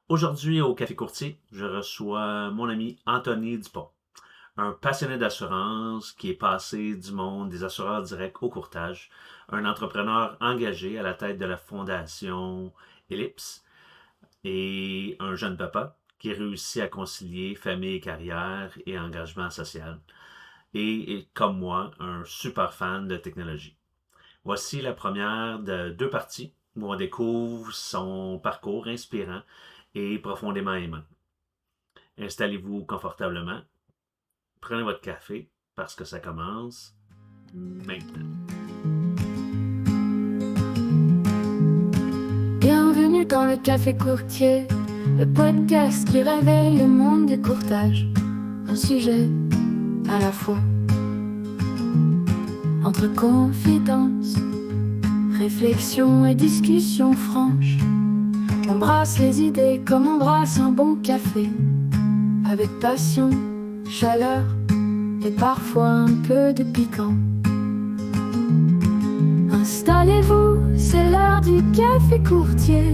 Aujourd'hui, au Café Courtier, je reçois mon ami Anthony Dupont, un passionné d'assurance qui est passé du monde des assureurs directs au courtage, un entrepreneur engagé à la tête de la fondation Ellipse et un jeune papa qui réussit à concilier famille et carrière et engagement social. Et comme moi, un super fan de technologie. Voici la première de deux parties où on découvre son parcours inspirant et profondément aimant. Installez-vous confortablement, prenez votre café parce que ça commence maintenant. Bienvenue dans le Café Courtier, le podcast qui réveille le monde du courtage. Un sujet à la fois. Entre confidence, réflexion et discussion franche. On brasse les idées comme on brasse un bon café. Avec passion, chaleur et parfois un peu de piquant. Installez-vous, c'est l'heure du Café Courtier.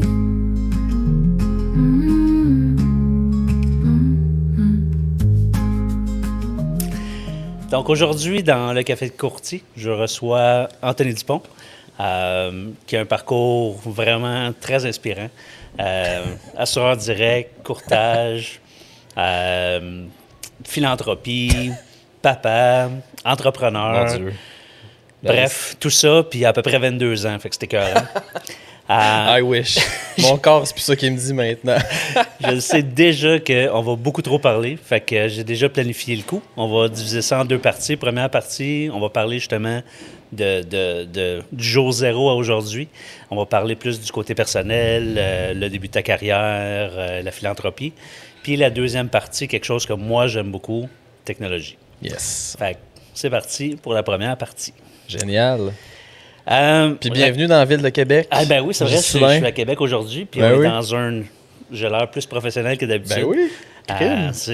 Donc aujourd'hui, dans le Café de Courtier, je reçois Anthony Dupont, qui a un parcours vraiment très inspirant. Assureur direct, courtage, philanthropie, papa, entrepreneur. Mon Dieu. Bref, tout ça, puis à peu près 22 ans, fait que c'était écœurant. I wish. Mon corps, c'est plus ça qu'il me dit maintenant. Je sais déjà qu'on va beaucoup trop parler, fait que j'ai déjà planifié le coup. On va diviser ça en deux parties. Première partie, on va parler justement du jour zéro à aujourd'hui. On va parler plus du côté personnel, le début de ta carrière, la philanthropie. Puis la deuxième partie, quelque chose que moi j'aime beaucoup, technologie. Yes. Fait que c'est parti pour la première partie. Génial. Puis bienvenue dans la ville de Québec. Ah ben oui, c'est vrai, je suis à Québec aujourd'hui, puis on est dans un... J'ai l'air plus professionnel que d'habitude. Ben oui.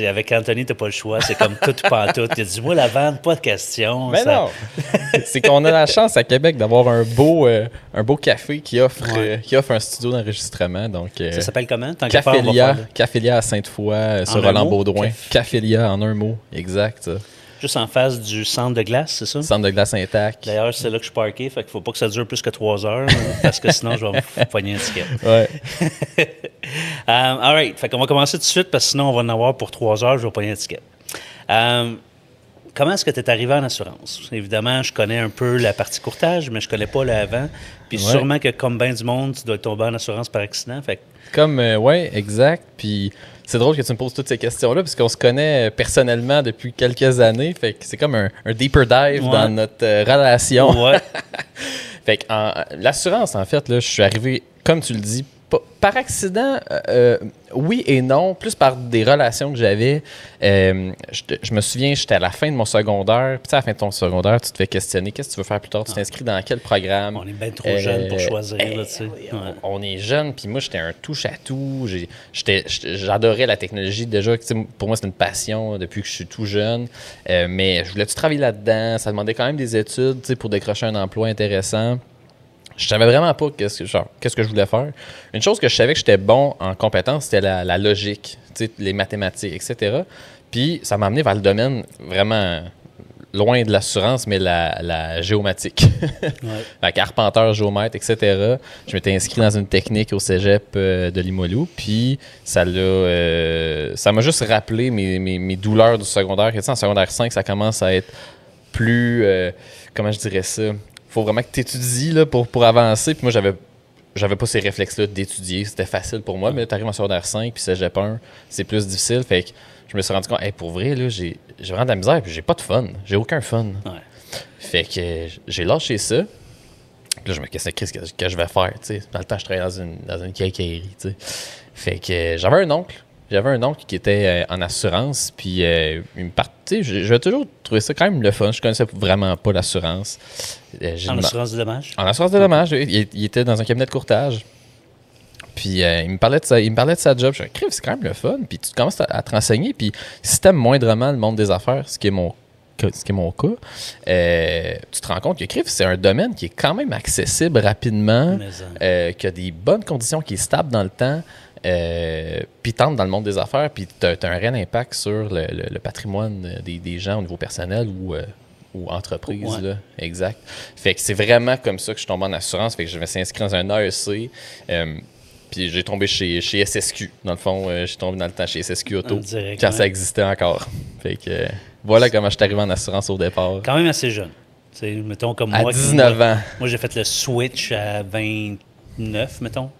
Avec Anthony, t'as pas le choix. C'est comme tout ou pas tout. Il a dit, moi, la vente, pas de question. Mais non. C'est qu'on a la chance à Québec d'avoir un beau café qui offre un studio d'enregistrement. Donc, ça s'appelle comment? Cafélia à Sainte-Foy, sur Roland-Baudouin. Cafélia en un mot, exact. Ça. Juste en face du centre de glace, c'est ça? Centre de glace intact. D'ailleurs, c'est là que je suis parké, fait qu'il faut pas que ça dure plus que 3 heures, parce que sinon, je vais me poigner un ticket. Ouais. All right, fait qu'on va commencer tout de suite, parce que sinon, on va en avoir pour 3 heures, je vais poigner un ticket. Comment est-ce que tu es arrivé en assurance? Évidemment, je connais un peu la partie courtage, mais je connais pas l'avant. Puis sûrement que, comme bien du monde, tu dois tomber en assurance par accident. Fait que... ouais, exact. Puis c'est drôle que tu me poses toutes ces questions-là, parce qu'on se connaît personnellement depuis quelques années. Fait que c'est comme un deeper dive dans notre relation. Ouais. Fait que l'assurance, en fait, là, je suis arrivé, comme tu le dis, par accident, oui et non, plus par des relations que j'avais. Je me souviens, j'étais à la fin de mon secondaire. Puis à la fin de ton secondaire, tu te fais questionner qu'est-ce que tu veux faire plus tard. Tu t'inscris dans quel programme? On est bien trop jeunes pour choisir. Là, tu sais. On est jeunes, puis moi, j'étais un touche-à-tout. J'adorais la technologie. Déjà, pour moi, c'est une passion depuis que je suis tout jeune. Mais je voulais-tu travailler là-dedans? Ça demandait quand même des études pour décrocher un emploi intéressant. Je savais vraiment pas qu'est-ce que je voulais faire. Une chose que je savais que j'étais bon en compétence, c'était la logique, les mathématiques, etc. Puis ça m'a amené vers le domaine vraiment loin de l'assurance, mais la géomatique. Fait qu'arpenteur, géomètre, etc. Je m'étais inscrit dans une technique au cégep de Limoilou. Puis ça m'a juste rappelé mes douleurs du secondaire. En secondaire 5, ça commence à être plus... comment je dirais ça? Faut vraiment que tu étudies là, pour avancer. Puis moi, j'avais pas ces réflexes-là d'étudier. C'était facile pour moi, mais tu arrives en secondaire 5 puis cégep 1, c'est plus difficile. Fait que je me suis rendu compte, pour vrai, là, j'ai vraiment de la misère puis j'ai pas de fun. J'ai aucun fun. Ouais. Fait que j'ai lâché ça. Puis là, je me questionnais, qu'est-ce que je vais faire? T'sais. Dans le temps, je travaillais dans une quincaillerie. T'sais. Fait que j'avais un oncle. Qui était en assurance, puis il me partait. J'ai toujours trouvé ça quand même le fun. Je connaissais vraiment pas l'assurance. En assurance de dommages? En assurance de dommages. Il était dans un cabinet de courtage. Puis il me parlait de sa job. Je me disais, c'est quand même le fun. Puis tu commences à te renseigner. Puis si t'aimes moindrement le monde des affaires, ce qui est mon cas, tu te rends compte que c'est un domaine qui est quand même accessible rapidement, qui a des bonnes conditions, qui est stable dans le temps. puis t'entres dans le monde des affaires, puis t'as un réel impact sur le patrimoine des gens au niveau personnel ou entreprise. Ouais. Là. Exact. Fait que c'est vraiment comme ça que je suis tombé en assurance. Fait que je me suis inscrit dans un AEC. Puis j'ai tombé chez SSQ. Dans le fond, j'ai tombé dans le temps chez SSQ Auto. En direct, quand ouais. ça existait encore. Fait que voilà comment je suis arrivé en assurance au départ. Quand même assez jeune. T'sais, mettons comme À moi. 19 ans. Moi, j'ai fait le switch à 29, mettons.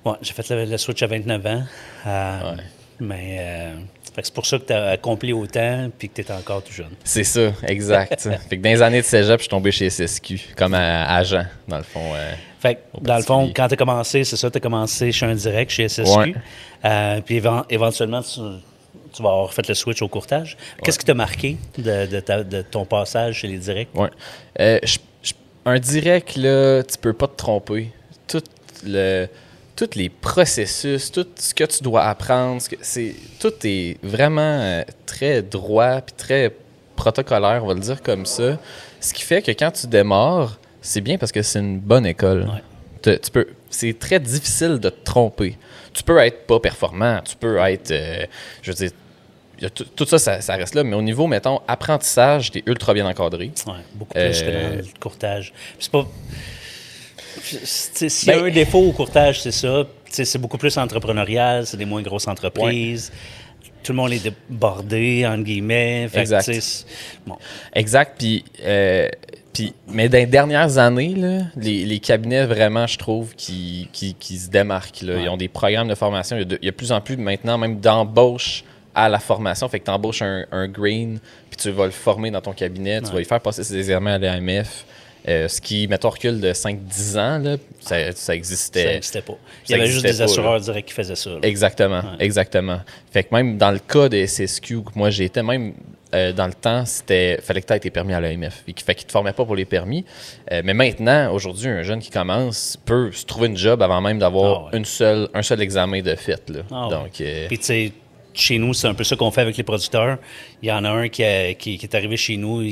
Ouais, j'ai fait le switch à 29 ans. Ouais. Mais fait que c'est pour ça que tu as accompli autant puis que tu es encore tout jeune. C'est ça, exact. Fait que dans les années de cégep, je suis tombé chez SSQ, comme agent, dans le fond. Fait que, Au dans le fond, particulier. quand tu as commencé, c'est ça, tu as commencé chez un direct, chez SSQ. Ouais. Puis éventuellement, tu vas avoir fait le switch au courtage. Qu'est-ce qui t'a marqué de ton passage chez les directs? Ouais. Un direct, là, tu peux pas te tromper. Tous les processus, tout ce que tu dois apprendre, tout est vraiment très droit puis très protocolaire, on va le dire comme ça. Ce qui fait que quand tu démarres, c'est bien parce que c'est une bonne école. Ouais. C'est très difficile de te tromper. Tu peux être pas performant, tu peux être, je veux dire, tout ça, ça reste là, mais au niveau, mettons, apprentissage, tu es ultra bien encadré. Ouais, beaucoup plus que dans le courtage. Puis c'est pas... S'il y a un défaut au courtage, c'est ça. C'est beaucoup plus entrepreneurial, c'est des moins grosses entreprises. Ouais. Tout le monde est débordé, entre guillemets. Fait exact. Bon. Exact. Mais dans les dernières années, là, les cabinets, vraiment, je trouve, qui se démarquent. Là. Ouais. Ils ont des programmes de formation. Il y a de plus en plus maintenant, même d'embauche à la formation. Fait que tu embauches un green, puis tu vas le former dans ton cabinet. Tu vas lui faire passer ses examens à l'AMF. Ce qui, mettons, recul de 5-10 ans, là, ça existait. Ça n'existait pas. Il y avait juste des assureurs directs qui faisaient ça. Là. Exactement, exactement. Fait que même dans le cas de SSQ, moi j'étais, même dans le temps, fallait que tu aies tes permis à l'AMF. Fait qu'ils ne te formaient pas pour les permis. Mais maintenant, aujourd'hui, un jeune qui commence peut se trouver une job avant même d'avoir un seul examen de fait. Là. Donc, puis tu sais, chez nous, c'est un peu ça qu'on fait avec les producteurs. Il y en a un qui est arrivé chez nous,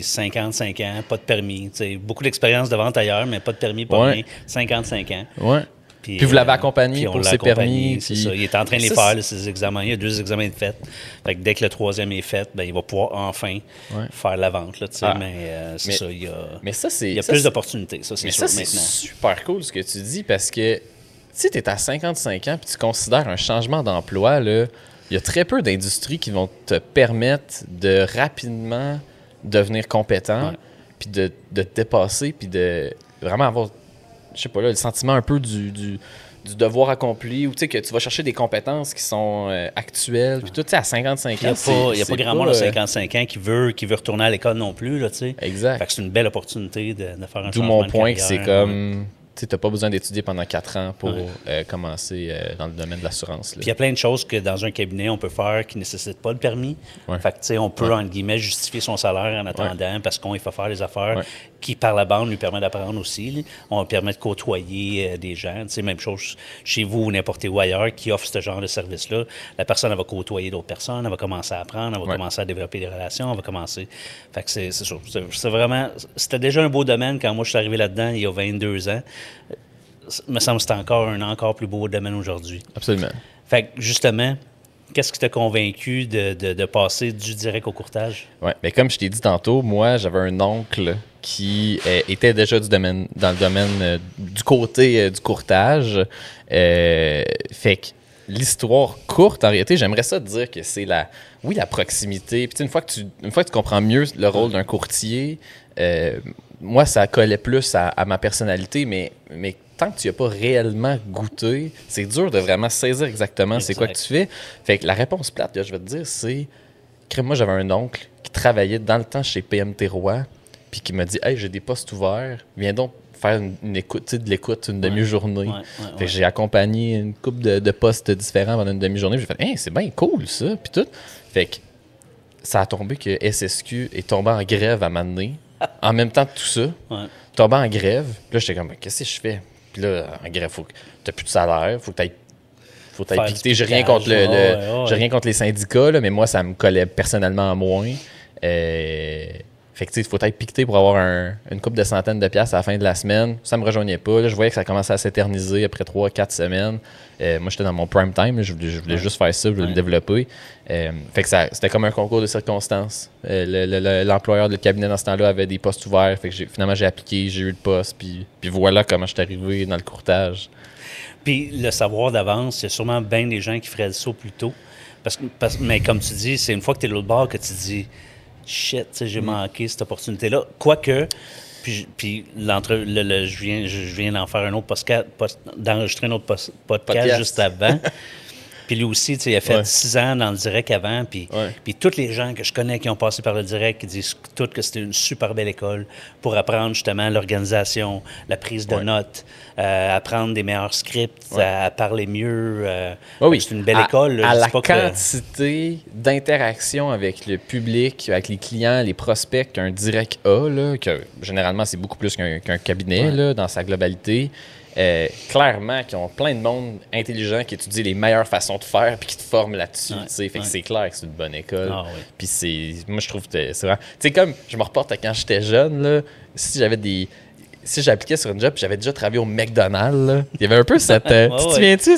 55 ans, pas de permis. T'sais, beaucoup d'expérience de vente ailleurs, mais pas de permis, pas rien. 55 ans. Ouais. Puis vous l'avez accompagné pour ses permis. C'est ça. Il est en train de les faire, ces examens. Il y a 2 examens de fait. Fait que dès que le 3e est fait, ben, il va pouvoir enfin faire la vente. Là, mais ça, il y a plus d'opportunités. Ça, c'est sûr, ça, maintenant. C'est super cool ce que tu dis parce que si tu es à 55 ans et tu considères un changement d'emploi, là, il y a très peu d'industries qui vont te permettre de rapidement devenir compétent, puis de te dépasser, puis de vraiment avoir, je sais pas, là, le sentiment un peu du devoir accompli, ou tu sais, que tu vas chercher des compétences qui sont actuelles, puis tout, tu sais, à 55 ans, il n'y a pas grand monde à 55 ans qui veut retourner à l'école non plus, là, tu sais. Exact. Fait que c'est une belle opportunité de faire un changement de D'où mon point que carrière, c'est comme... Tu n'as pas besoin d'étudier pendant 4 ans pour commencer dans le domaine de l'assurance. Puis il y a plein de choses que dans un cabinet, on peut faire qui ne nécessitent pas le permis. Fait que, tu sais, on peut, entre guillemets, justifier son salaire en attendant parce qu'on fait faire les affaires qui, par la bande, lui permet d'apprendre aussi. Là. On permet de côtoyer des gens. Tu sais, même chose chez vous ou n'importe où ailleurs qui offre ce genre de service-là. La personne, elle va côtoyer d'autres personnes, elle va commencer à apprendre, elle va commencer à développer des relations, elle va commencer... Fait que c'est sûr. C'est vraiment... C'était déjà un beau domaine quand moi, je suis arrivé là-dedans il y a 22 ans. Il me semble que c'est encore un encore plus beau domaine aujourd'hui. Absolument. Fait que justement, qu'est-ce qui t'a convaincu de passer du direct au courtage? Oui, mais comme je t'ai dit tantôt, moi, j'avais un oncle qui était déjà dans le domaine du côté du courtage. Fait que l'histoire courte, en réalité, j'aimerais ça te dire que c'est la proximité. Puis une fois que tu comprends mieux le rôle d'un courtier, moi, ça collait plus à ma personnalité, mais tant que tu n'as pas réellement goûté, c'est dur de vraiment saisir exactement c'est quoi que tu fais. Fait que la réponse plate que je vais te dire, c'est que moi, j'avais un oncle qui travaillait dans le temps chez PMT Roy, puis qui m'a dit « Hey, j'ai des postes ouverts, viens donc faire une écoute, tu sais, de l'écoute, une demi-journée. » Fait que j'ai accompagné une couple de postes différents pendant une demi-journée. J'ai fait « Hey, c'est bien cool, ça! » Puis tout. Fait que ça a tombé que SSQ est tombé en grève à m'amener. En même temps que tout ça, tombé en grève. Puis là, j'étais comme « Qu'est-ce que je fais? » Puis là, en grève, faut que t'as plus de salaire, faut que t'ailles piqueter. J'ai rien contre j'ai rien contre les syndicats, là, mais moi, ça me collait personnellement à moins. Fait que, tu sais, il faut être piqueté pour avoir une couple de centaines de piastres à la fin de la semaine. Ça me rejoignait pas. Là, je voyais que ça commençait à s'éterniser après 3-4 semaines. Moi, j'étais dans mon prime time. Là, je voulais juste faire ça, je voulais me développer. Fait que c'était comme un concours de circonstances. L'employeur de cabinet dans ce temps-là avait des postes ouverts. Fait que finalement, j'ai appliqué, j'ai eu le poste. Puis voilà comment je suis arrivé dans le courtage. Puis le savoir d'avance, il y a sûrement bien des gens qui feraient le saut plus tôt. Mais comme tu dis, c'est une fois que tu es de l'autre bord que tu dis shit, j'ai manqué cette opportunité-là. Quoique, puis je viens d'en faire un autre d'enregistrer un autre podcast juste avant. Puis lui aussi, il a fait 6 ans dans le direct avant. Puis tous les gens que je connais qui ont passé par le direct, qui disent tous que c'était une super belle école pour apprendre justement l'organisation, la prise de notes, apprendre des meilleurs scripts, à parler mieux. C'est une belle école. À la quantité d'interaction avec le public, avec les clients, les prospects qu'un direct a, là, que généralement c'est beaucoup plus qu'un cabinet là, dans sa globalité. Clairement, qui ont plein de monde intelligent qui étudie les meilleures façons de faire puis qui te forment là-dessus. Fait que c'est clair que c'est une bonne école. Puis moi, je trouve que c'est vraiment... Tu sais, comme je me reporte à quand j'étais jeune, là, si j'appliquais sur une job, j'avais déjà travaillé au McDonald's. Là. Il y avait un peu cette... tu te souviens-tu?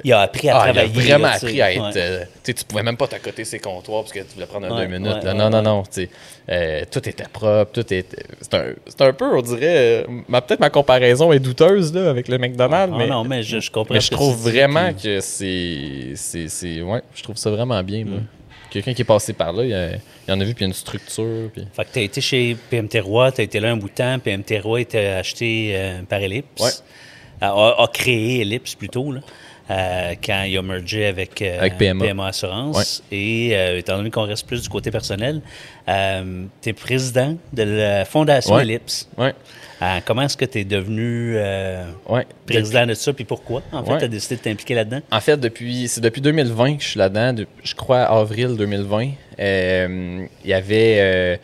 Il a appris à travailler. Il a vraiment appris à être... Tu pouvais même pas t'accoter ses comptoirs parce que tu voulais prendre 2 minutes. Non. Tout était propre. C'est un peu, on dirait... peut-être ma comparaison est douteuse là, avec le McDonald's. Mais je comprends. Mais je trouve vraiment que c'est je trouve ça vraiment bien, moi. Quelqu'un qui est passé par là, il en a vu, puis il y a une structure. Puis... Fait que tu as été chez PMT Roy, tu as été là un bout de temps, PMT Roy était acheté par Ellipse. A créé Ellipse plutôt, là, quand il a mergé avec PMA Assurance. Et étant donné qu'on reste plus du côté personnel, tu es président de la Fondation Ellipse. Comment est-ce que tu es devenu président de ça, puis pourquoi? En fait, tu as décidé de t'impliquer là-dedans? En fait, c'est depuis 2020 que je suis là-dedans, je crois avril 2020. Il y avait...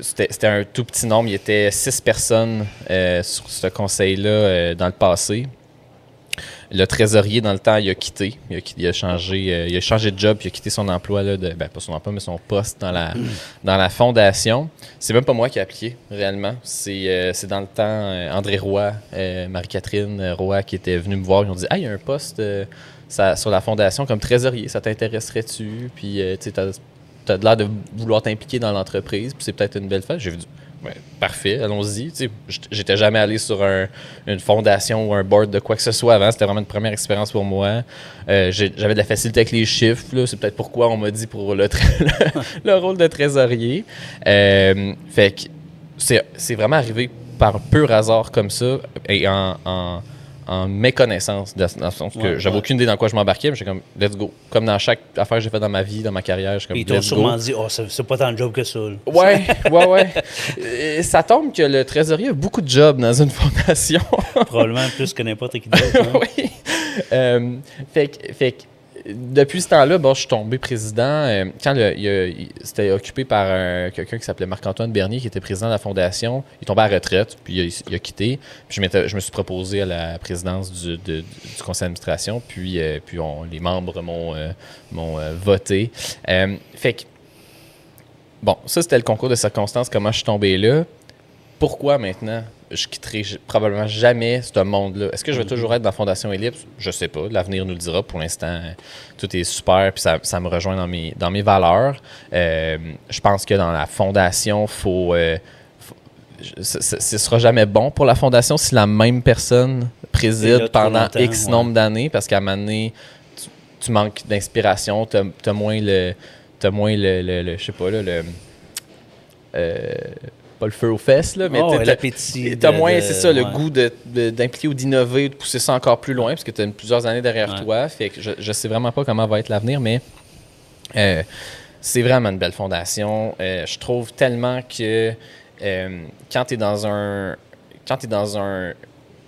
c'était un tout petit nombre, il y était 6 personnes sur ce conseil-là dans le passé. Le trésorier, dans le temps, il a quitté. Il a changé de job, il a quitté son emploi, là, pas son emploi, mais son poste dans la fondation. C'est même pas moi qui ai appliqué, réellement. C'est dans le temps André Roy, Marie-Catherine Roy qui était venue me voir. Ils ont dit « Ah, il y a un poste sur la fondation comme trésorier, ça t'intéresserait-tu? Puis, tu as l'air de vouloir t'impliquer dans l'entreprise, puis c'est peut-être une belle fête. » J'ai dit parfait, allons-y. J'étais jamais allé sur une fondation ou un board de quoi que ce soit avant. C'était vraiment une première expérience pour moi. J'avais de la facilité avec les chiffres. Là. C'est peut-être pourquoi on m'a dit pour le rôle de trésorier. Fait que c'est vraiment arrivé par pur hasard comme ça et en méconnaissance, dans le sens que j'avais aucune idée dans quoi je m'embarquais, mais j'étais comme, let's go. Comme dans chaque affaire que j'ai faite dans ma vie, dans ma carrière, je suis comme, let's go. Ils t'ont sûrement dit, c'est pas tant de job que ça. Là. Ouais. Et ça tombe que le trésorier a beaucoup de jobs dans une fondation. Probablement plus que n'importe qui d'autre. Oui. Fait que depuis ce temps-là, je suis tombé président. Quand c'était occupé par quelqu'un qui s'appelait Marc-Antoine Bernier, qui était président de la fondation, il tombait à la retraite, puis il a quitté. Puis je me suis proposé à la présidence du conseil d'administration, puis les membres m'ont voté. Fait que, ça c'était le concours de circonstances, comment je suis tombé là. Pourquoi maintenant je quitterai probablement jamais ce monde-là? Est-ce que je vais toujours être dans la Fondation Ellipse? Je sais pas. L'avenir nous le dira. Pour l'instant, tout est super, puis ça me rejoint dans mes valeurs. Je pense que dans la Fondation, ce sera jamais bon pour la Fondation si la même personne préside pendant X nombre d'années, parce qu'à un moment donné, tu manques d'inspiration, t'as moins le je sais pas, là, pas le feu aux fesses, là, mais t'as moins, le goût d'impliquer ou d'innover, de pousser ça encore plus loin, parce que t'as plusieurs années derrière toi. Fait que je sais vraiment pas comment va être l'avenir, mais c'est vraiment une belle fondation. Je trouve tellement que quand t'es dans un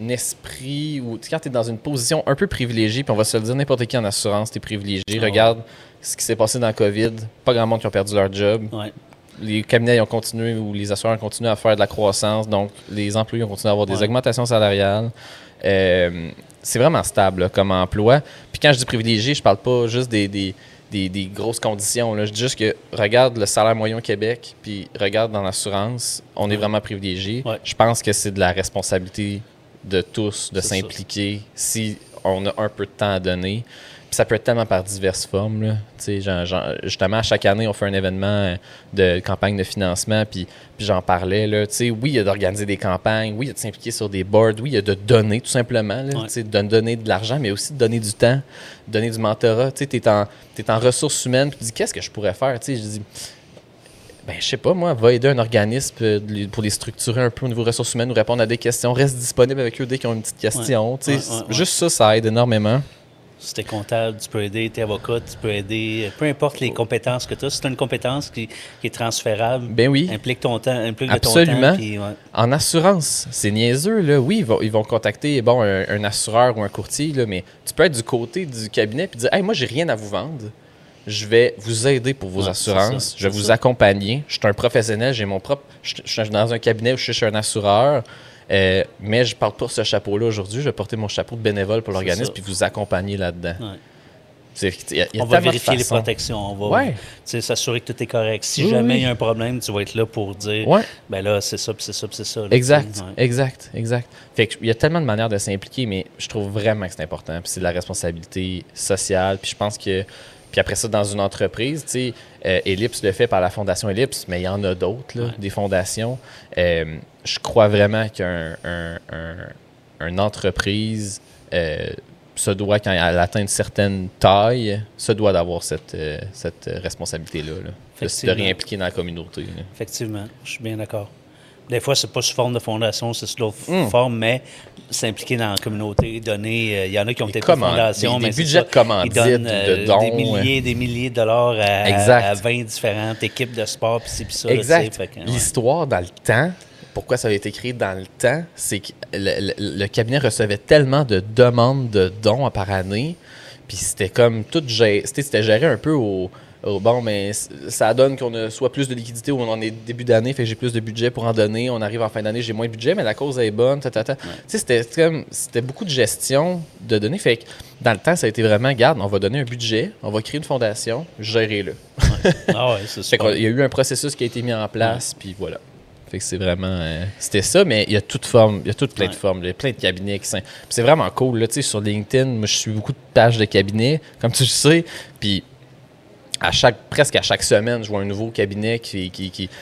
esprit, ou quand t'es dans une position un peu privilégiée, puis on va se le dire, n'importe qui en assurance, t'es privilégié. Regarde ce qui s'est passé dans la COVID. Pas grand monde qui ont perdu leur job. Les cabinets ont continué, ou les assureurs ont continué à faire de la croissance, donc les employés ont continué à avoir des augmentations salariales. C'est vraiment stable là, comme emploi. Puis quand je dis privilégié, je parle pas juste des des grosses conditions. Là. Je dis juste que regarde le salaire moyen au Québec, puis regarde dans l'assurance, on est vraiment privilégié. Ouais. Je pense que c'est de la responsabilité de tous de C'est s'impliquer si on a un peu de temps à donner. Puis ça peut être tellement par diverses formes. Là. Justement, à chaque année, on fait un événement de campagne de financement, puis j'en parlais. Là. Oui, il y a d'organiser des campagnes, oui, il y a de s'impliquer sur des boards, oui, il y a de donner tout simplement, là, de donner de l'argent, mais aussi de donner du temps, de donner du mentorat. Tu es en ressources humaines, puis tu dis, qu'est-ce que je pourrais faire? Je dis, je sais pas, moi, va aider un organisme pour les structurer un peu au niveau ressources humaines ou répondre à des questions. Reste disponible avec eux dès qu'ils ont une petite question. Juste ça aide énormément. Si t'es comptable, tu peux aider, t'es avocat, tu peux aider, peu importe les compétences que tu as. Si tu as une compétence qui est transférable, ben oui. implique ton temps, absolument. Puis, En assurance, c'est niaiseux, là. Oui, ils vont contacter un assureur ou un courtier, là, mais tu peux être du côté du cabinet et dire « Hey, moi, j'ai rien à vous vendre. Je vais vous aider pour vos assurances. Je vais vous accompagner. Je suis un professionnel, j'ai mon propre... Je suis dans un cabinet où je suis chez un assureur. Mais je ne porte pas ce chapeau-là aujourd'hui. Je vais porter mon chapeau de bénévole pour l'organisme puis vous accompagner là-dedans. Ouais. On va vérifier les protections. On va s'assurer que tout est correct. Si jamais il y a un problème, tu vas être là pour dire ben là, c'est ça, puis c'est ça, puis c'est ça. Là, exact. Fait que, il y a tellement de manières de s'impliquer, mais je trouve vraiment que c'est important. Puis c'est de la responsabilité sociale. Puis je pense que... Puis après ça, dans une entreprise, tu sais, Ellipse le fait par la Fondation Ellipse, mais il y en a d'autres, là, des fondations. Je crois vraiment qu'une entreprise se doit, quand elle atteint une certaine taille, se doit d'avoir cette responsabilité-là, de réimpliquer dans la communauté. Là. Effectivement, je suis bien d'accord. Des fois, c'est pas sous forme de fondation, c'est sous d'autres formes, mais s'impliquer dans la communauté, donner... Il y en a qui ont peut-être pas de fondation, mais des budgets de commandite, de dons. Des milliers de dollars à 20 différentes équipes de sport, puis puis ça. Exact. Là, l'histoire dans le temps, pourquoi ça a été créé dans le temps, c'est que le cabinet recevait tellement de demandes de dons par année, puis c'était comme tout c'était géré un peu bon, mais ça donne qu'on a soit plus de liquidité ou on en est début d'année, fait que j'ai plus de budget pour en donner. On arrive en fin d'année, j'ai moins de budget, mais la cause est bonne. C'était beaucoup de gestion de données. Fait que dans le temps, ça a été vraiment, garde, on va donner un budget, on va créer une fondation, gérez-le. C'est ça. Il y a eu un processus qui a été mis en place, puis voilà. Fait que c'est vraiment... c'était ça, mais il y a toutes plein de formes, il y a plein de cabinets qui sont... c'est vraiment cool, là, tu sais, sur LinkedIn, moi, je suis beaucoup de pages de cabinets, comme tu le sais, puis presque à chaque semaine, je vois un nouveau cabinet qui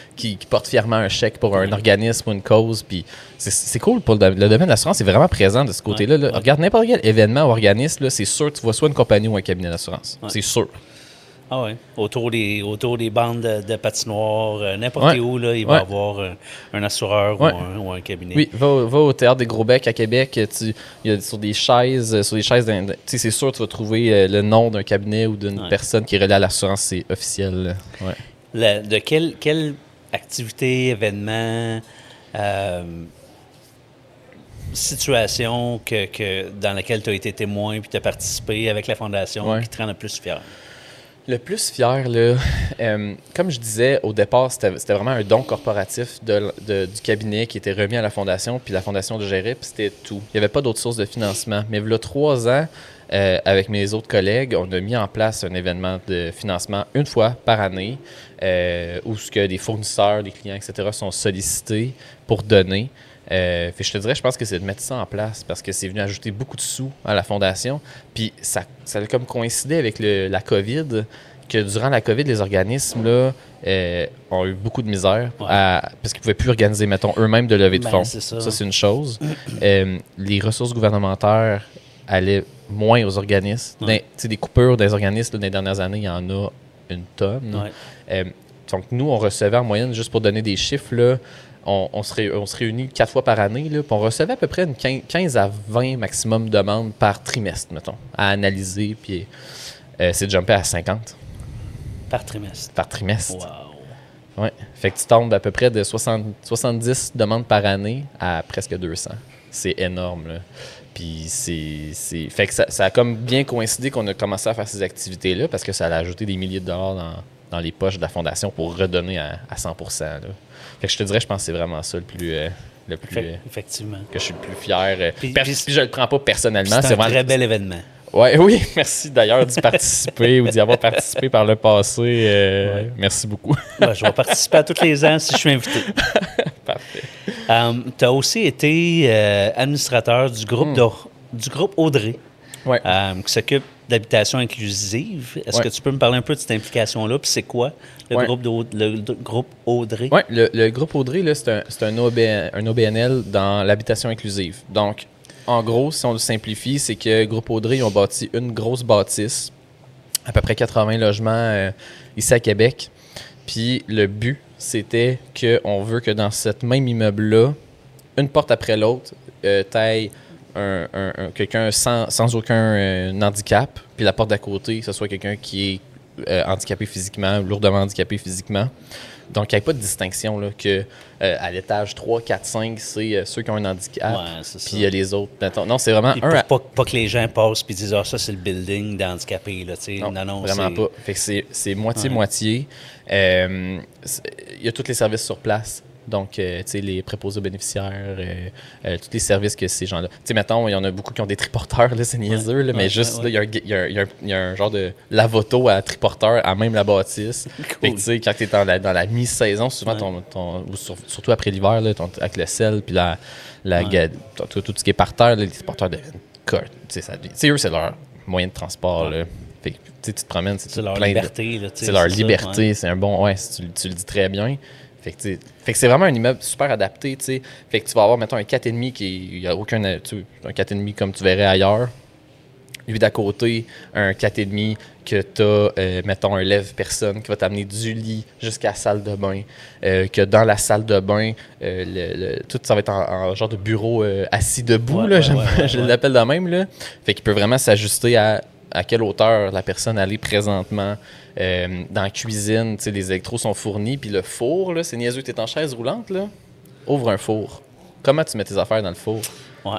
porte fièrement un chèque pour un organisme ou une cause. Puis c'est cool pour le domaine de l'assurance, c'est vraiment présent de ce côté-là. Là. Regarde n'importe quel événement ou organisme, là, c'est sûr que tu vois soit une compagnie ou un cabinet d'assurance. C'est sûr. Ah oui, autour des bandes de patinoires, n'importe où, là, il va y avoir un assureur ou un cabinet. Oui, va au Théâtre des Gros-Becs à Québec, il y a sur des chaises, c'est sûr que tu vas trouver le nom d'un cabinet ou d'une personne qui est reliée à l'assurance, c'est officiel. Ouais. De quelle activité, événement, situation dans laquelle tu as été témoin puis tu as participé avec la Fondation qui te rend le plus fier? Le plus fier, là, comme je disais, au départ, c'était vraiment un don corporatif du cabinet qui était remis à la Fondation, puis la Fondation le gérait, puis c'était tout. Il n'y avait pas d'autres sources de financement. Mais il y a 3 ans, avec mes autres collègues, on a mis en place un événement de financement une fois par année, où des fournisseurs, des clients, etc., sont sollicités pour donner. Je te dirais, je pense que c'est de mettre ça en place parce que c'est venu ajouter beaucoup de sous à la Fondation. Puis ça a comme coïncidé avec la COVID, que durant la COVID, les organismes là, ont eu beaucoup de misère parce qu'ils ne pouvaient plus organiser, mettons, eux-mêmes de levée de fonds. Ça, c'est une chose. Les ressources gouvernementales allaient moins aux organismes. Des coupures des organismes dans les dernières années, il y en a une tonne. Donc, nous, on recevait en moyenne, juste pour donner des chiffres, là, on se réunit 4 fois par année, là, puis on recevait à peu près 15 à 20 maximum de demandes par trimestre, mettons, à analyser, puis c'est jumpé à 50. Par trimestre? Par trimestre. Wow! Ouais. Fait que tu tombes à peu près de 70 demandes par année à presque 200. C'est énorme, là. Puis fait que ça a comme bien coïncidé qu'on a commencé à faire ces activités-là parce que ça a ajouté des milliers de dollars dans les poches de la Fondation pour redonner à 100%. Là. Fait que je te dirais, je pense que c'est vraiment ça le plus effectivement. que je suis le plus fier. Puis je le prends pas personnellement. C'est un très bel événement. Ouais, oui, merci d'ailleurs d'y participer ou d'y avoir participé par le passé. Merci beaucoup. Ouais, je vais participer à tous les ans si je suis invité. Parfait. Tu as aussi été administrateur du groupe Audrey, Ouais. qui s'occupe d'habitation inclusive. Est-ce Ouais. que tu peux me parler un peu de cette implication-là? Puis c'est quoi le Ouais. groupe Audrey? Oui, le groupe Audrey, là, c'est un OBNL dans l'habitation inclusive. Donc, en gros, si on le simplifie, c'est que Groupe Audrey, ils ont bâti une grosse bâtisse, à peu près 80 logements ici à Québec. Puis le but, c'était qu'on veut que dans cette même immeuble-là, une porte après l'autre, t'ailles quelqu'un sans aucun handicap, puis la porte d'à côté, ce soit quelqu'un qui est handicapé physiquement, lourdement handicapé physiquement. Donc, il n'y a pas de distinction là, que à l'étage 3, 4, 5, c'est ceux qui ont un handicap, Ouais, c'est ça. puis il y a les autres. Non, c'est vraiment Puis un... pas que les gens passent et disent « Ah, ça, c'est le building d'handicapés. » Non, vraiment pas. Fait que c'est moitié-moitié. Il y a tous les services sur place. Donc, tu sais, les préposés aux bénéficiaires, tous les services que ces gens-là... Tu sais, mettons, il y en a beaucoup qui ont des triporteurs, là, c'est niaiseux, là, mais juste, là, il y a un genre de lavoto à triporteur à même la bâtisse. Fait que, tu sais, quand tu es dans la mi-saison, souvent, surtout après l'hiver, là, avec le sel, puis tout ce qui est par terre, là, les triporteurs deviennent courts. Tu sais, eux, c'est leur moyen de transport, là. Fait que, tu sais, tu te promènes, c'est leur liberté. Là, c'est leur liberté, c'est un bon... Ouais, tu le dis très bien. Fait que c'est vraiment un immeuble super adapté, tu sais. Fait que tu vas avoir, mettons, un 4,5 il n'y a aucun... un 4,5 comme tu verrais ailleurs. Lui d'à côté, un 4,5 que tu as, mettons, un lève-personne qui va t'amener du lit jusqu'à la salle de bain. Que dans la salle de bain, tout ça va être en genre de bureau assis debout, là, je l'appelle de même, là. Fait qu'il peut vraiment s'ajuster à quelle hauteur la personne elle est présentement. Dans la cuisine, tu sais, les électros sont fournis. Puis le four, là, c'est niaiseux, t'es en chaise roulante, là. Ouvre un four. Comment tu mets tes affaires dans le four? Ouais.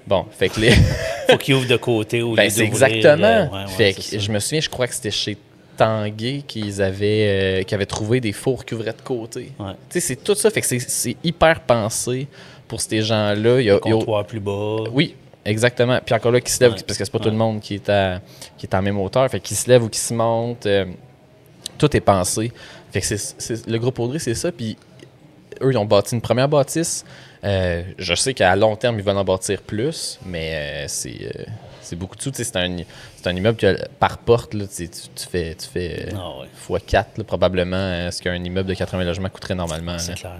Bon, fait que les... Faut qu'il ouvre de côté ou c'est exactement. Fait que ça. je me souviens, je crois que c'était chez Tanguay qui avaient trouvé des fours qui ouvraient de côté. Ouais. Tu sais, c'est tout ça. Fait que c'est hyper pensé pour ces gens-là. Le comptoir plus bas. Oui, exactement. Puis encore là, qui se lève, parce que c'est pas tout le monde qui est à la même hauteur. Fait qu'ils se lève ou qui se monte. Tout est pensé. Fait que le groupe Audrey, c'est ça. Puis eux, ils ont bâti une première bâtisse. Je sais qu'à long terme, ils veulent en bâtir plus, mais c'est beaucoup de sous. C'est un immeuble que par porte, là, tu fais x4 là, probablement ce qu'un immeuble de 80 logements coûterait normalement. C'est clair.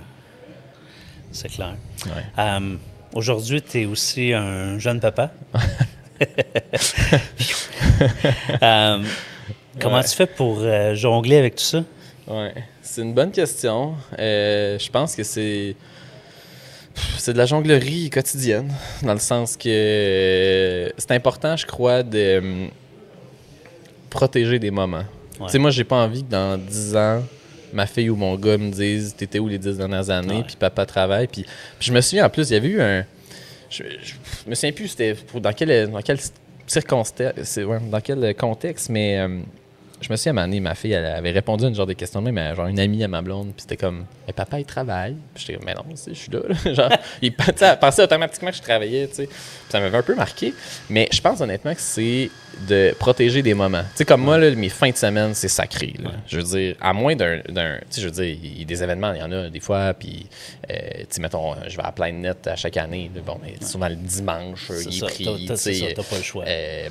C'est clair. Ouais. Aujourd'hui, tu es aussi un jeune papa. Comment tu fais pour jongler avec tout ça? Ouais, c'est une bonne question. Je pense que c'est de la jonglerie quotidienne, dans le sens que c'est important, je crois, de protéger des moments. Ouais. Tu sais, moi, j'ai pas envie que dans 10 ans, ma fille ou mon gars me dise « T'étais où les 10 dernières années? » Puis papa travaille. Puis je me souviens, en plus, il y avait eu un... Je me souviens plus c'était dans quelle circonstance, dans quel contexte, mais je me souviens, à un moment donné, ma fille, elle avait répondu à une genre de questions de même, mais genre une amie à ma blonde, puis c'était comme hey, papa, il travaille. Puis j'étais comme, mais non, je suis là. Genre, il pensait automatiquement que je travaillais, tu sais. Puis ça m'avait un peu marqué, mais je pense honnêtement que c'est de protéger des moments. Tu sais, comme moi, là, mes fins de semaine, c'est sacré. Là. Je veux dire, à moins d'un tu sais, je veux dire, il y a des événements, il y en a des fois, puis, tu sais, mettons, je vais à Plein Net à chaque année. Bon, mais souvent le dimanche, il est pris. C'est ça, t'as pas le choix.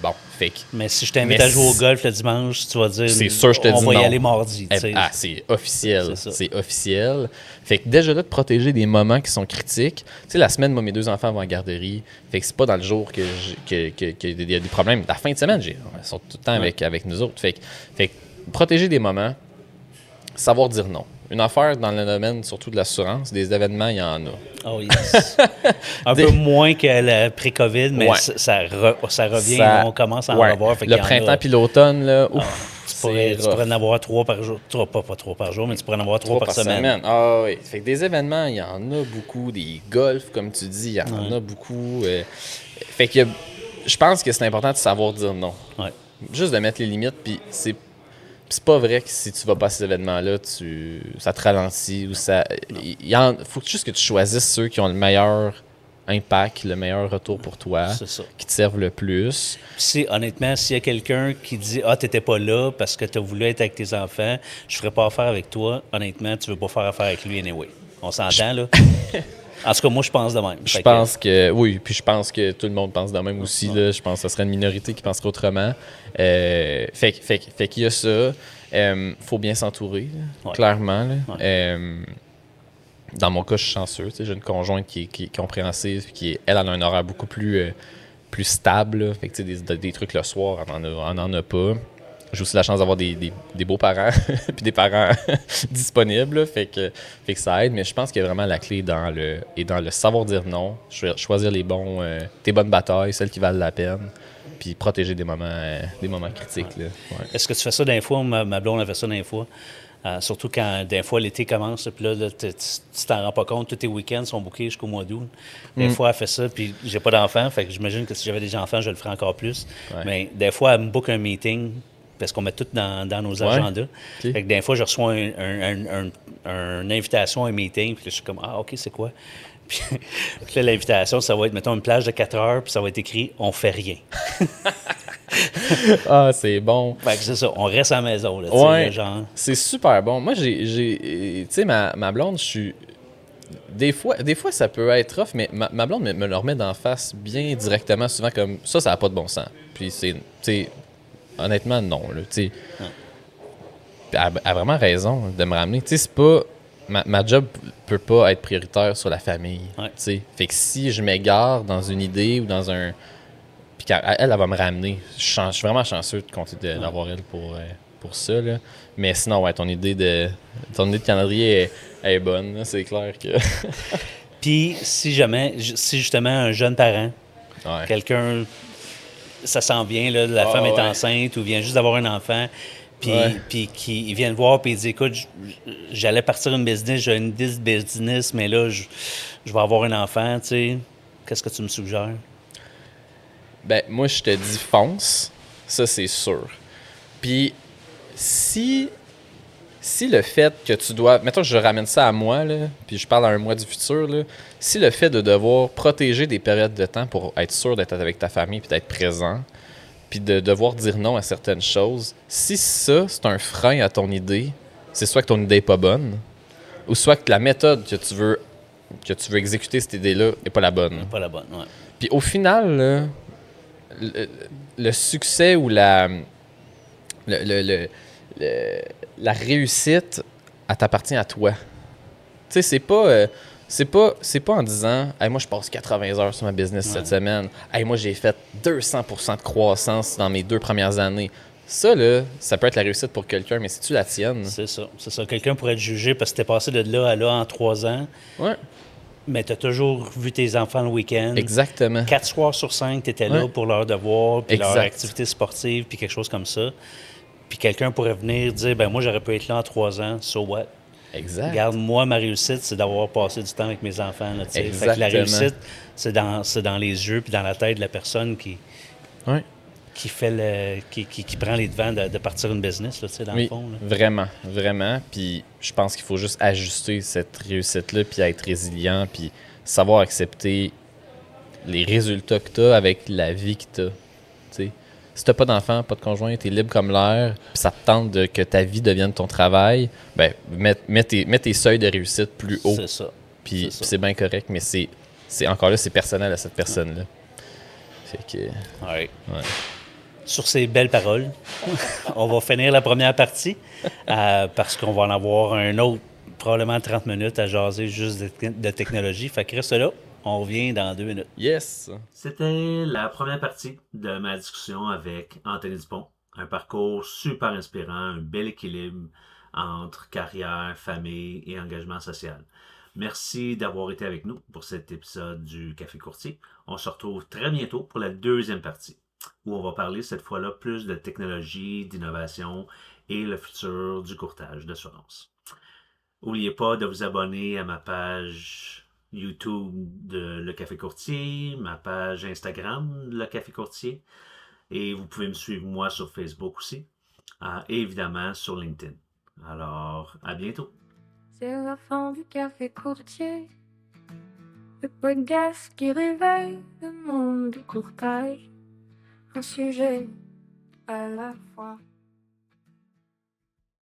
Bon, fait que... Mais si je t'invite à jouer au golf le dimanche, tu vas dire, c'est sûr, je te dis on va non. y aller mardi. C'est officiel. C'est officiel. Fait que déjà là, de protéger des moments qui sont critiques. Tu sais, la semaine, moi, mes 2 enfants vont à la garderie. Fait que c'est pas dans le jour qu'il y a des problèmes. La fin de semaine, ils sont tout le temps avec nous autres. Fait que protéger des moments, savoir dire non. Une affaire dans le domaine, surtout de l'assurance, des événements, il y en a. Oh yes. Un peu moins que le pré-COVID, mais ça revient. On commence à en revoir. Le printemps puis l'automne, là, tu pourrais en avoir 3 par jour. Pas 3 par jour, mais tu pourrais en avoir 3 par semaine. Ah oui. Fait que des événements, il y en a beaucoup. Des golfs, comme tu dis, il y en a beaucoup. Fait que je pense que c'est important de savoir dire non. Ouais. Juste de mettre les limites, puis c'est pas vrai que si tu vas pas à ces événements-là, ça te ralentit ou ça. Il faut juste que tu choisisses ceux qui ont le meilleur impact, le meilleur retour pour toi, C'est ça. qui te serve le plus. Honnêtement, s'il y a quelqu'un qui dit « Ah, t'étais pas là parce que t'as voulu être avec tes enfants, je ferais pas affaire avec toi », honnêtement, tu veux pas faire affaire avec lui anyway. On s'entend, là? En tout cas, moi, je pense de même. Oui, puis je pense que tout le monde pense de même aussi. Là. Je pense que ce serait une minorité qui penserait autrement. Fait qu'il y a ça. Faut bien s'entourer, là, clairement. Là. Ouais. Dans mon cas, je suis chanceux. J'ai une conjointe qui est compréhensive, elle a un horaire beaucoup plus stable. Là. Fait que des trucs le soir, on en a pas. J'ai aussi la chance d'avoir des beaux-parents puis des parents disponibles. Là. Fait que ça aide. Mais je pense que vraiment la clé dans le savoir dire non, choisir tes bonnes batailles, celles qui valent la peine, puis protéger des moments critiques. Ouais. Là. Ouais. Est-ce que tu fais ça d'un fois? Ma blonde a fait ça d'un fois. Surtout quand, des fois, l'été commence, puis là, tu t'en rends pas compte, tous tes week-ends sont bookés jusqu'au mois d'août. Des fois, elle fait ça, puis j'ai pas d'enfants, fait que j'imagine que si j'avais des enfants, je le ferais encore plus. Ouais. Mais des fois, elle me book un meeting, parce qu'on met tout dans nos agendas. Okay. Fait que des fois, je reçois une invitation à un meeting, puis là, je suis comme « Ah, OK, c'est quoi? » Puis là, l'invitation, ça va être, mettons, une plage de 4 heures, puis ça va être écrit « On fait rien ». Ah, c'est bon. Fait que c'est ça, on reste à la maison, là, ouais, genre. c'est super bon. Moi, tu sais, ma blonde, je suis... Des fois, ça peut être rough, mais ma blonde me le remet d'en face bien directement, souvent comme ça n'a pas de bon sens. Puis c'est, tu sais, honnêtement, non, là, tu sais. Elle a vraiment raison de me ramener. Tu sais, c'est pas... Ma job peut pas être prioritaire sur la famille, tu sais. Fait que si je m'égare dans une idée ou dans un... Puis quand elle va me ramener. Je suis vraiment chanceux d'avoir elle pour ça. Là. Mais sinon, ouais, ton idée de calendrier est bonne. Là, c'est clair que... Puis, si justement un jeune parent, quelqu'un, ça s'en vient, là, la femme est enceinte ou vient juste d'avoir un enfant, puis qui vient le voir puis il dit « Écoute, j'allais partir une business, j'ai une business, mais là, je vais avoir un enfant, tu sais. Qu'est-ce que tu me suggères? » Ben, moi, je te dis fonce. Ça, c'est sûr. Puis, si le fait que tu dois... Mettons que je ramène ça à moi, là, puis je parle à un mois du futur, là, si le fait de devoir protéger des périodes de temps pour être sûr d'être avec ta famille puis d'être présent, puis de devoir dire non à certaines choses, si ça, c'est un frein à ton idée, c'est soit que ton idée n'est pas bonne, ou soit que la méthode que tu veux exécuter cette idée-là n'est pas la bonne. Pas la bonne, ouais. Puis au final, là, le succès ou la réussite, elle t'appartient à toi. Tu sais, c'est pas en disant hey, moi je passe 80 heures sur ma business cette semaine. Hey, moi j'ai fait 200% de croissance dans mes 2 premières années. Ça, là, ça peut être la réussite pour quelqu'un, mais c'est-tu la tienne? C'est ça. Quelqu'un pourrait te juger parce que t'es passé de là à là en 3 ans. Ouais. Mais tu as toujours vu tes enfants le week-end. Exactement. 4 soirs sur 5, tu étais là pour leurs devoirs, puis leur exact. activité sportive, puis quelque chose comme ça. Puis quelqu'un pourrait venir dire, ben moi, j'aurais pu être là en 3 ans, so what? Exact. Regarde, moi, ma réussite, c'est d'avoir passé du temps avec mes enfants. Là, fait que la réussite, c'est dans les yeux puis dans la tête de la personne qui fait qui prend les devants de partir une business, là, dans le fond. Là. Vraiment, vraiment. Puis je pense qu'il faut juste ajuster cette réussite-là, puis être résilient, puis savoir accepter les résultats que tu as avec la vie que tu as. T'sais. Si tu n'as pas d'enfant, pas de conjoint, tu es libre comme l'air, puis ça te tente que ta vie devienne ton travail, ben mets tes seuils de réussite plus haut. C'est ça. Puis c'est bien correct, mais c'est encore là, c'est personnel à cette personne-là. Fait que... Ouais. Sur ces belles paroles, on va finir la première partie parce qu'on va en avoir un autre, probablement 30 minutes à jaser juste de technologie. Fait que reste là, on revient dans 2 minutes. Yes! C'était la première partie de ma discussion avec Anthony Dupont. Un parcours super inspirant, un bel équilibre entre carrière, famille et engagement social. Merci d'avoir été avec nous pour cet épisode du Café Courtier. On se retrouve très bientôt pour la deuxième partie, où on va parler cette fois-là plus de technologie, d'innovation et le futur du courtage d'assurance. N'oubliez pas de vous abonner à ma page YouTube de Le Café Courtier, ma page Instagram Le Café Courtier, et vous pouvez me suivre moi sur Facebook aussi, et évidemment sur LinkedIn. Alors, à bientôt! C'est la fin du Café Courtier. Le podcast qui réveille le monde du courtage, un sujet à la fois.